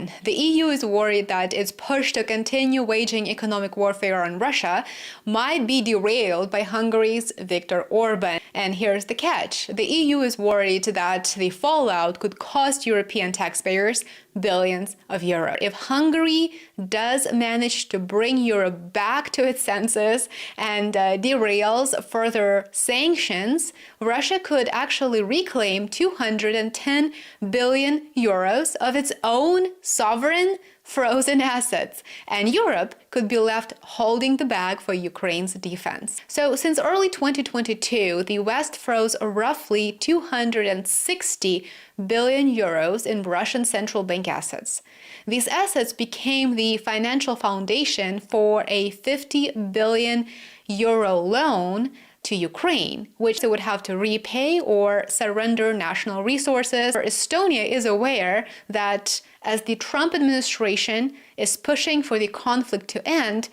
sanction. The EU is worried that its push to continue waging economic warfare on Russia might be derailed by Hungary's Viktor Orban. And here's the catch. The EU is worried that the fallout could cost European taxpayers billions of euros. If Hungary does manage to bring Europe back to its senses and derails further sanctions, Russia could actually reclaim 210 billion euros of its own sovereign frozen assets, and Europe could be left holding the bag for Ukraine's defense. So since early 2022, the West froze roughly 260 billion euros in Russian central bank assets. These assets became the financial foundation for a 50 billion euro loan to Ukraine, which they would have to repay or surrender national resources. Estonia is aware that as the Trump administration is pushing for the conflict to end,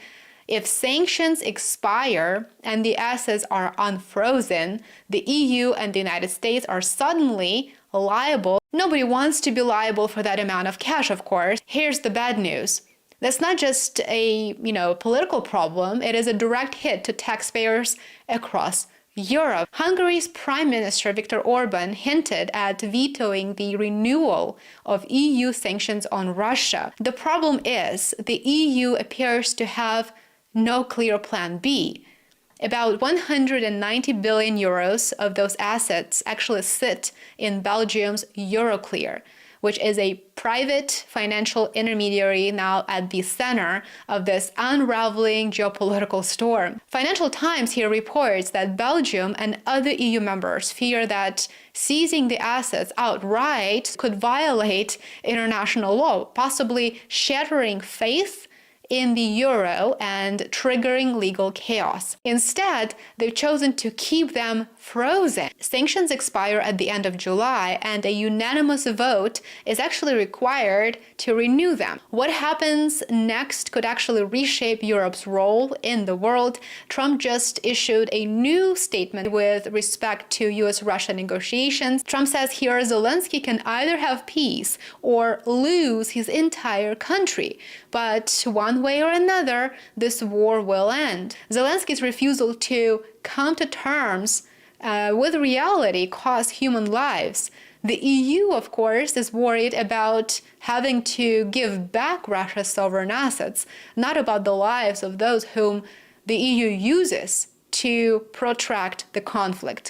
if sanctions expire and the assets are unfrozen, the EU and the United States are suddenly liable. Nobody wants to be liable for that amount of cash, of course. Here's the bad news. That's not just a, political problem. It is a direct hit to taxpayers across Europe. Hungary's Prime Minister Viktor Orban hinted at vetoing the renewal of EU sanctions on Russia. The problem is the EU appears to have no clear plan B. About 190 billion euros of those assets actually sit in Belgium's Euroclear, which is a private financial intermediary now at the center of this unraveling geopolitical storm. Financial Times here reports that Belgium and other EU members fear that seizing the assets outright could violate international law, possibly shattering faith in the euro and triggering legal chaos. Instead, they've chosen to keep them frozen. Sanctions expire at the end of July, and a unanimous vote is actually required to renew them. What happens next could actually reshape Europe's role in the world. Trump just issued a new statement with respect to US-Russia negotiations. Trump says here Zelensky can either have peace or lose his entire country. But one way or another, this war will end. Zelensky's refusal to come to terms with reality cost human lives. The EU, of course, is worried about having to give back Russia's sovereign assets, not about the lives of those whom the EU uses to protract the conflict.